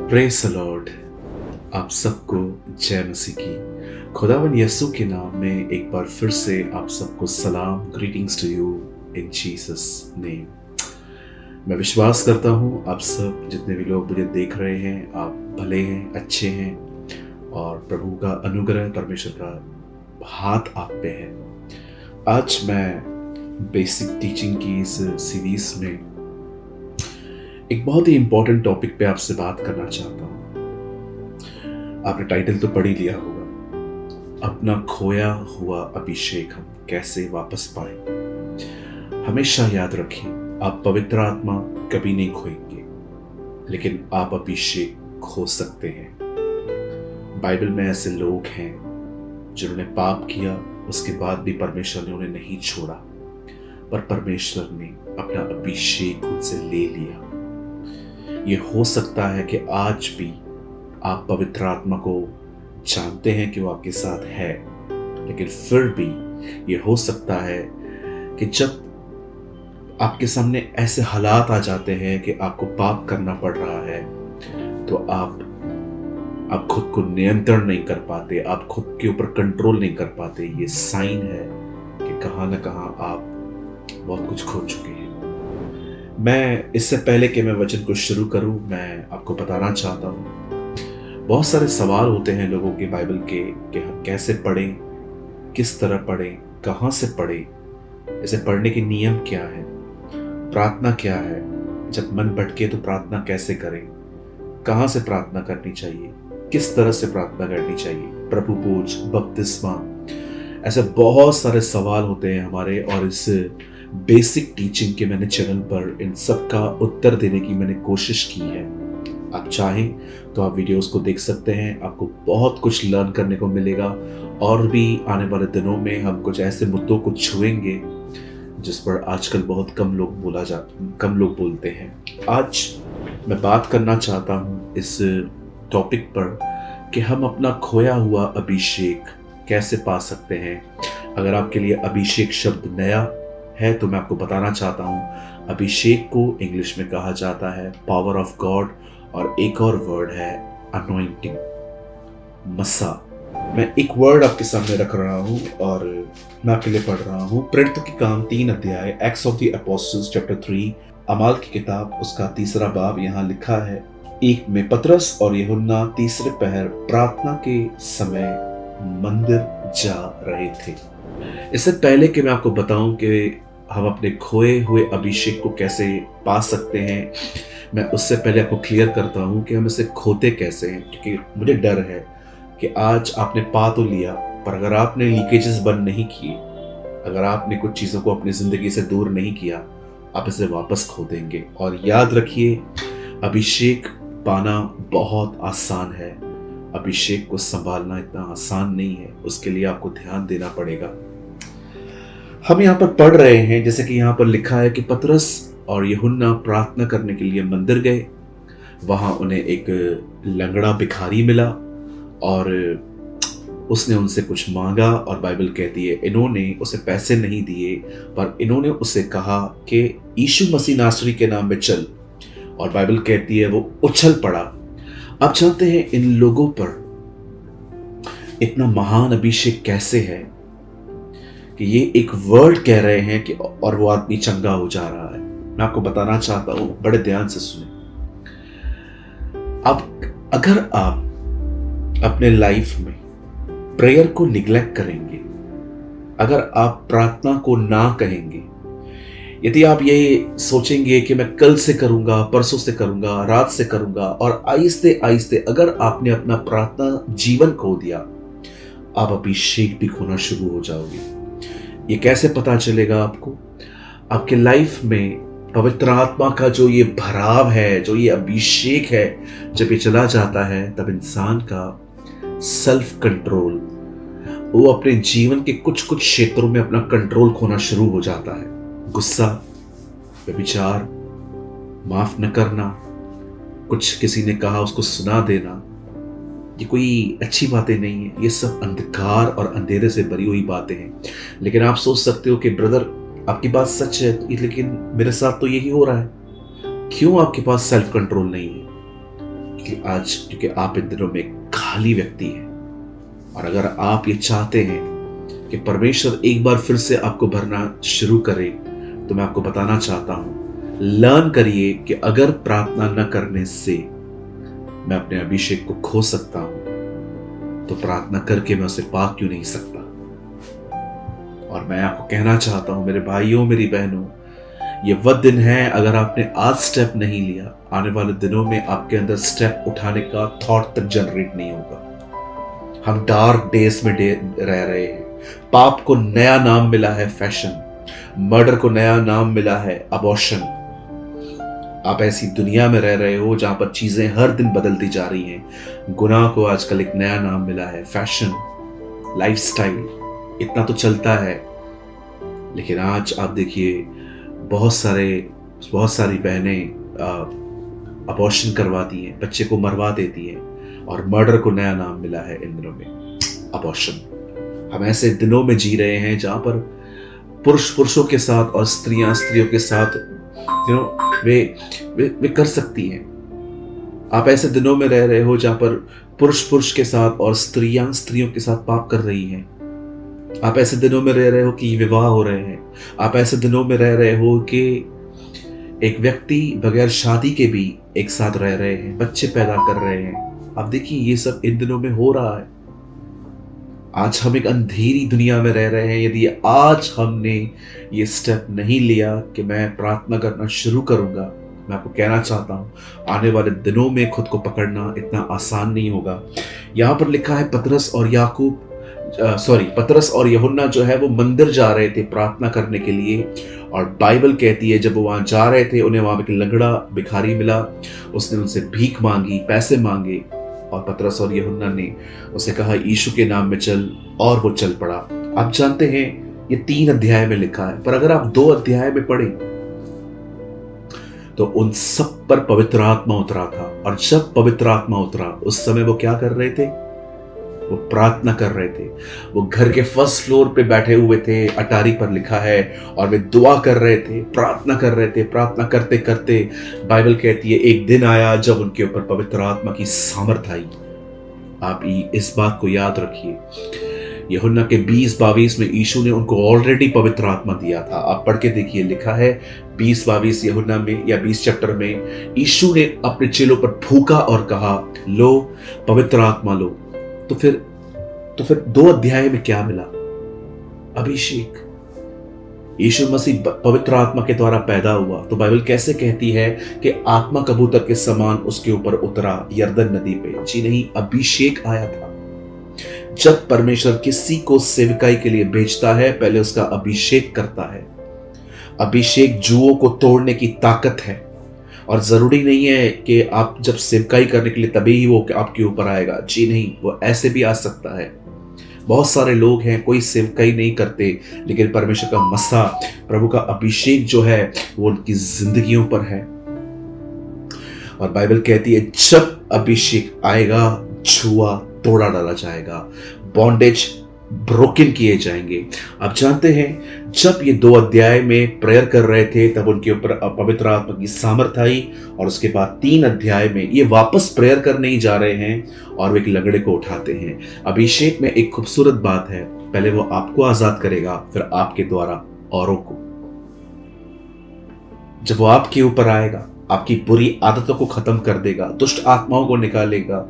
Praise the Lord. आप सबको जय मसीह की। खुदावन यीशु के नाम में एक बार फिर से आप सबको सलाम, greetings to you in Jesus name. मैं विश्वास करता हूँ आप सब जितने भी लोग मुझे देख रहे हैं, आप भले हैं, अच्छे हैं और प्रभु का अनुग्रह, परमेश्वर का हाथ आप पे है। आज मैं बेसिक टीचिंग की इस सीरीज में एक बहुत ही इंपॉर्टेंट टॉपिक पे आपसे बात करना चाहता हूँ। आपने टाइटल तो पढ़ ही लिया होगा, अपना खोया हुआ अभिषेक हम कैसे वापस पाएं। हमेशा याद रखें, आप पवित्र आत्मा कभी नहीं खोएंगे, लेकिन आप अभिषेक खो सकते हैं। बाइबल में ऐसे लोग हैं जिन्होंने पाप किया, उसके बाद भी परमेश्वर ने उन्हें नहीं छोड़ा, पर परमेश्वर ने अपना अभिषेक उनसे ले लिया। ये हो सकता है कि आज भी आप पवित्र आत्मा को जानते हैं कि वो आपके साथ है, लेकिन फिर भी ये हो सकता है कि जब आपके सामने ऐसे हालात आ जाते हैं कि आपको पाप करना पड़ रहा है, तो आप खुद को नियंत्रण नहीं कर पाते, आप खुद के ऊपर कंट्रोल नहीं कर पाते। ये साइन है कि कहाँ ना कहाँ आप बहुत कुछ खो चुके हैं। मैं इससे पहले कि मैं वचन को शुरू करूं, मैं आपको बताना चाहता हूं, बहुत सारे सवाल होते हैं लोगों के बाइबल के कि हम कैसे पढ़ें, किस तरह पढ़ें, कहाँ से पढ़ें, इसे पढ़ने के नियम क्या है, प्रार्थना क्या है, जब मन भटके तो प्रार्थना कैसे करें, कहाँ से प्रार्थना करनी चाहिए, किस तरह से प्रार्थना करनी चाहिए, प्रभु भोज, बपतिस्मा, ऐसे बहुत सारे सवाल होते हैं हमारे। और इस बेसिक टीचिंग के मैंने चैनल पर इन सब का उत्तर देने की मैंने कोशिश की है। आप चाहें तो आप वीडियोस को देख सकते हैं, आपको बहुत कुछ लर्न करने को मिलेगा। और भी आने वाले दिनों में हम कुछ ऐसे मुद्दों को छुएंगे जिस पर आजकल बहुत कम लोग बोलते हैं। आज मैं बात करना चाहता हूँ इस टॉपिक पर कि हम अपना खोया हुआ अभिषेक कैसे पा सकते हैं। अगर आपके लिए अभिषेक शब्द नया है तो मैं आपको बताना चाहता हूँ, अभिषेक को इंग्लिश में कहा जाता है पावर ऑफ गॉड, और एक और वर्ड है अनॉइंटिंग, मसा। मैं एक वर्ड आपके सामने रख रहा हूँ और मैं आपके लिए पढ़ रहा हूँ। प्रेरितों के काम 3 अध्याय, acts of the apostles chapter 3, अमाल की किताब उसका 3 बाब। यहाँ लिखा है, 1 में पतरस और यूहन्ना तीसरे पहर प्रार्थना के समय मंदिर जा रहे थे। इससे पहले कि मैं आपको बताऊं कि हम अपने खोए हुए अभिषेक को कैसे पा सकते हैं, मैं उससे पहले आपको क्लियर करता हूं कि हम इसे खोते कैसे हैं। क्योंकि मुझे डर है कि आज आपने पा तो लिया, पर अगर आपने लीकेजेस बंद नहीं किए, अगर आपने कुछ चीज़ों को अपनी ज़िंदगी से दूर नहीं किया, आप इसे वापस खो देंगे। और याद रखिए, अभिषेक पाना बहुत आसान है, अभिषेक को संभालना इतना आसान नहीं है। उसके लिए आपको ध्यान देना पड़ेगा। हम यहाँ पर पढ़ रहे हैं, जैसे कि यहाँ पर लिखा है कि पतरस और यूहन्ना प्रार्थना करने के लिए मंदिर गए। वहां उन्हें एक लंगड़ा भिखारी मिला और उसने उनसे कुछ मांगा, और बाइबल कहती है इन्होंने उसे पैसे नहीं दिए, पर इन्होंने उसे कहा कि यीशु मसीह नासरी के नाम में चल। और बाइबल कहती है वो उछल पड़ा। आप जानते हैं इन लोगों पर इतना महान अभिषेक कैसे है कि ये एक वर्ड कह रहे हैं कि और वो आदमी चंगा हो जा रहा है। मैं आपको बताना चाहता हूं, बड़े ध्यान से सुने। अब अगर आप अपने लाइफ में प्रेयर को निग्लेक्ट करेंगे, अगर आप प्रार्थना को ना कहेंगे, यदि आप ये सोचेंगे कि मैं कल से करूंगा, परसों से करूंगा, रात से करूंगा, और आहिस्ते आहिस्ते अगर आपने अपना प्रार्थना जीवन खो दिया, आप अभिषेक भी खोना शुरू हो जाओगे। ये कैसे पता चलेगा आपको? आपके लाइफ में पवित्र आत्मा का जो ये भराव है, जो ये अभिषेक है, जब ये चला जाता है, तब इंसान का सेल्फ कंट्रोल, वो अपने जीवन के कुछ कुछ क्षेत्रों में अपना कंट्रोल खोना शुरू हो जाता है। गुस्सा, व्यभिचार, माफ न करना, कुछ किसी ने कहा उसको सुना देना, ये कोई अच्छी बातें नहीं है। ये सब अंधकार और अंधेरे से भरी हुई बातें हैं। लेकिन आप सोच सकते हो कि ब्रदर आपकी बात सच है, लेकिन मेरे साथ तो यही हो रहा है। क्यों आपके पास सेल्फ कंट्रोल नहीं है? कि आज क्योंकि आप इन दिनों में खाली व्यक्ति हैं, और अगर आप ये चाहते हैं कि परमेश्वर एक बार फिर से आपको भरना शुरू करे, तो मैं आपको बताना चाहता हूं, लर्न करिए कि अगर प्रार्थना न करने से मैं अपने अभिषेक को खो सकता हूं, तो प्रार्थना करके मैं उसे पा क्यों नहीं सकता। और मैं आपको कहना चाहता हूं मेरे भाइयों, मेरी बहनों, ये वह दिन है, अगर आपने आज स्टेप नहीं लिया, आने वाले दिनों में आपके अंदर स्टेप उठाने का थॉट तक जनरेट नहीं होगा। हम डार्क डेज में रह रहे हैं। पाप को नया नाम मिला है फैशन, मर्डर को नया नाम मिला है अबॉर्शन। आप ऐसी दुनिया में रह रहे हो जहां पर चीजें हर दिन बदलती जा रही हैं। गुनाह को आजकल एक नया नाम मिला है फैशन, लाइफस्टाइल। इतना तो चलता है, लेकिन आज आप देखिए बहुत सारी बहनें अबॉर्शन करवाती हैं, बच्चे को मरवा देती हैं, और मर्डर को नया नाम मिला है इन दिनों में अबॉर्शन। हम ऐसे दिनों में जी रहे हैं जहां पर पुरुष पुरुषों के साथ और स्त्रियां स्त्रियों के साथ वे कर सकती हैं। आप ऐसे दिनों में रह रहे हो जहां पर पुरुष पुरुष के साथ और स्त्रियां स्त्रियों के साथ पाप कर रही हैं। आप ऐसे दिनों में रह रहे हो कि विवाह हो रहे हैं। आप ऐसे दिनों में रह रहे हो कि एक व्यक्ति बगैर शादी के भी एक साथ रह रहे हैं, बच्चे पैदा कर रहे हैं। आप देखिए ये सब इन दिनों में हो रहा है। आज हम एक अंधेरी दुनिया में रह रहे हैं। यदि आज हमने ये स्टेप नहीं लिया कि मैं प्रार्थना करना शुरू करूंगा, मैं आपको कहना चाहता हूं आने वाले दिनों में खुद को पकड़ना इतना आसान नहीं होगा। यहां पर लिखा है पतरस और यूहन्ना जो है वो मंदिर जा रहे थे प्रार्थना करने के लिए, और बाइबल कहती है जब वो वहां जा रहे थे उन्हें वहां एक लंगड़ा भिखारी मिला। उसने उनसे भीख मांगी, पैसे मांगे, और पतरस और यूहन्ना ने उसे कहा यीशु के नाम में चल, और वो चल पड़ा। आप जानते हैं ये 3 अध्याय में लिखा है, पर अगर आप 2 अध्याय में पढ़ें तो उन सब पर पवित्र आत्मा उतरा था। और जब पवित्र आत्मा उतरा उस समय वो क्या कर रहे थे? वो प्रार्थना कर रहे थे। वो घर के फर्स्ट फ्लोर पे बैठे हुए थे, अटारी पर लिखा है, और वे दुआ कर रहे थे, प्रार्थना कर रहे थे। प्रार्थना करते करते बाइबल कहती है एक दिन आया जब उनके ऊपर पवित्र आत्मा की सामर्थ आई। आप इस बात को याद रखिए, यूहन्ना के 20-22 में यीशु ने उनको ऑलरेडी पवित्र आत्मा दिया था। आप पढ़ के देखिए, लिखा है 20-22 यूहन्ना में या 20 चैप्टर में, यीशु ने अपने चेलों पर फूंका और कहा लो पवित्र आत्मा लो। तो फिर 2 अध्याय में क्या मिला? अभिषेक। यीशु मसीह पवित्र आत्मा के द्वारा पैदा हुआ, तो बाइबल कैसे कहती है कि आत्मा कबूतर के समान उसके ऊपर उतरा यरदन नदी पे? जी नहीं, अभिषेक आया था। जब परमेश्वर किसी को सेवकाई के लिए भेजता है, पहले उसका अभिषेक करता है। अभिषेक जुओं को तोड़ने की ताकत है, और जरूरी नहीं है कि आप जब सेवकाई करने के लिए तभी ही वो आपके ऊपर आएगा। जी नहीं, वो ऐसे भी आ सकता है। बहुत सारे लोग हैं कोई सेवकाई नहीं करते, लेकिन परमेश्वर का मसा, प्रभु का अभिषेक जो है वो उनकी जिंदगियों पर है। और बाइबल कहती है जब अभिषेक आएगा जुआ तोड़ा डाला जाएगा, बॉन्डेज ब्रोकन किए जाएंगे। आप जानते हैं जब ये 2 अध्याय में प्रेयर कर रहे थे तब उनके ऊपर पवित्र आत्मा की सामर्थ आई, और उसके बाद 3 अध्याय में ये वापस प्रेयर करने ही जा रहे हैं और वो एक लंगड़े को उठाते हैं। अभिषेक में एक खूबसूरत बात है, पहले वो आपको आजाद करेगा, फिर आपके द्वारा औरों को। जब वो आपके ऊपर आएगा, आपकी बुरी आदतों को खत्म कर देगा, दुष्ट आत्माओं को निकालेगा,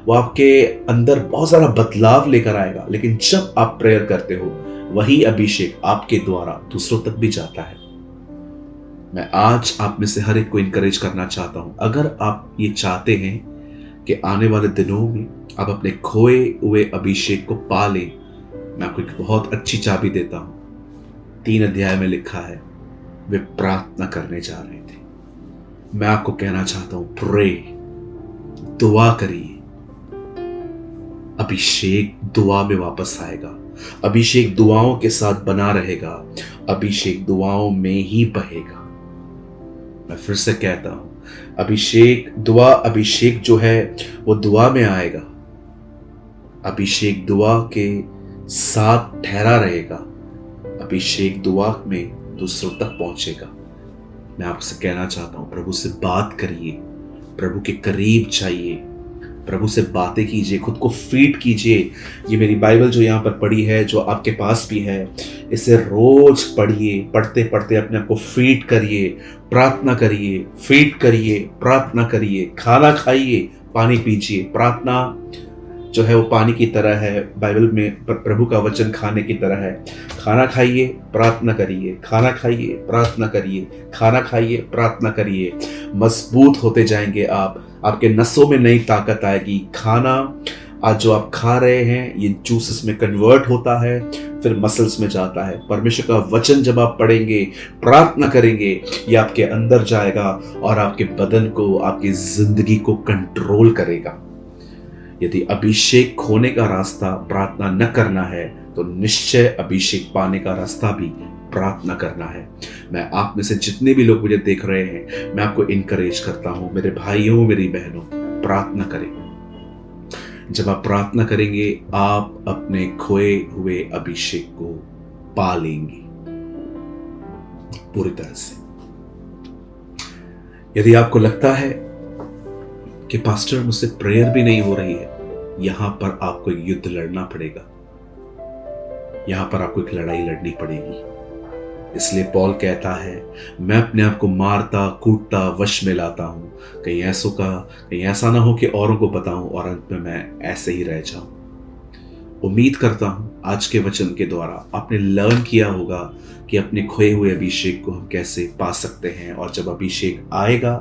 वो आपके अंदर बहुत सारा बदलाव लेकर आएगा। लेकिन जब आप प्रेयर करते हो, वही अभिषेक आपके द्वारा दूसरों तक भी जाता है। मैं आज आप में से हर एक को इनकरेज करना चाहता हूं, अगर आप ये चाहते हैं कि आने वाले दिनों में आप अपने खोए हुए अभिषेक को पा लें, मैं आपको एक बहुत अच्छी चाबी देता हूं। 3 अध्याय में लिखा है वे प्रार्थना करने जा रहे थे। मैं आपको कहना चाहता हूं प्रे, दुआ करिए। अभिषेक दुआ में वापस आएगा, अभिषेक दुआओं के साथ बना रहेगा, अभिषेक दुआओं में ही बहेगा। मैं फिर से कहता हूं, अभिषेक जो है वो दुआ में आएगा, अभिषेक दुआ के साथ ठहरा रहेगा, अभिषेक दुआ में दूसरों तक पहुंचेगा। मैं आपसे कहना चाहता हूं प्रभु से बात करिए, प्रभु के करीब जाइए, प्रभु से बातें कीजिए, खुद को फीड कीजिए। ये मेरी बाइबल जो यहाँ पर पढ़ी है, जो आपके पास भी है, इसे रोज पढ़िए। पढ़ते पढ़ते अपने आप को फीड करिए, प्रार्थना करिए, फीड करिए, प्रार्थना करिए। खाना खाइए, पानी पीजिए। प्रार्थना जो है वो पानी की तरह है, बाइबल में प्रभु का वचन खाने की तरह है। खाना खाइए, प्रार्थना करिए, खाना खाइए, प्रार्थना करिए, खाना खाइए, प्रार्थना करिए। मजबूत होते जाएंगे आप, आपके नसों में नई ताकत आएगी। खाना आज जो आप खा रहे हैं ये जूसेस में कन्वर्ट होता है, फिर मसल्स में जाता है। परमेश्वर का वचन जब आप पढ़ेंगे, प्रार्थना करेंगे, ये आपके अंदर जाएगा और आपके बदन को, आपकी जिंदगी को कंट्रोल करेगा। यदि अभिषेक खोने का रास्ता प्रार्थना न करना है, तो निश्चय अभिषेक पाने का रास्ता भी प्रार्थना करना है। मैं आप में से जितने भी लोग मुझे देख रहे हैं, मैं आपको इनकरेज करता हूं, मेरे भाइयों, मेरी बहनों, प्रार्थना करें। जब आप प्रार्थना करेंगे, आप अपने खोए हुए अभिषेक को पा लेंगे पूरी तरह से। यदि आपको लगता है कि पास्टर मुझसे प्रेयर भी नहीं हो रही है, यहां पर आपको एक युद्ध लड़ना पड़ेगा, यहां पर आपको एक लड़ाई लड़नी पड़ेगी। इसलिए पौल कहता है, मैं अपने आप को मारता कूटता वश में लाता हूं, कहीं ऐसा ना हो कि औरों को बताऊं और अंत में मैं ऐसे ही रह जाऊं। उम्मीद करता हूं आज के वचन के द्वारा आपने लर्न किया होगा कि अपने खोए हुए अभिषेक को हम कैसे पा सकते हैं, और जब अभिषेक आएगा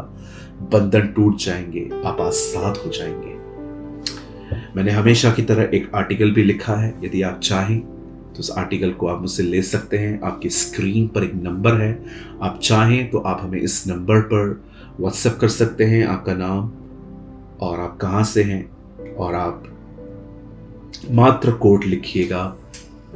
बंधन टूट जाएंगे, आप आजाद हो जाएंगे। मैंने हमेशा की तरह एक आर्टिकल भी लिखा है, यदि आप चाहें तो उस आर्टिकल को आप मुझसे ले सकते हैं। आपकी स्क्रीन पर एक नंबर है, आप चाहें तो आप हमें इस नंबर पर व्हाट्सएप कर सकते हैं, आपका नाम और आप कहाँ से हैं, और आप मात्र कोड लिखिएगा,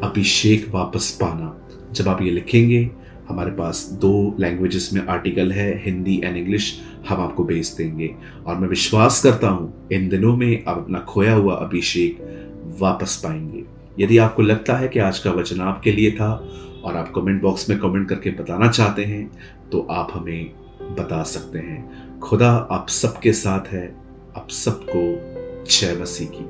अभिषेक वापस पाना। जब आप ये लिखेंगे, हमारे पास 2 लैंग्वेजेस में आर्टिकल है, हिंदी एंड इंग्लिश, हम आपको भेज देंगे। और मैं विश्वास करता हूं इन दिनों में आप अपना खोया हुआ अभिषेक वापस पाएंगे। यदि आपको लगता है कि आज का वचन आपके लिए था और आप कमेंट बॉक्स में कमेंट करके बताना चाहते हैं, तो आप हमें बता सकते हैं। खुदा आप सबके साथ है। आप सबको जय मसीह की।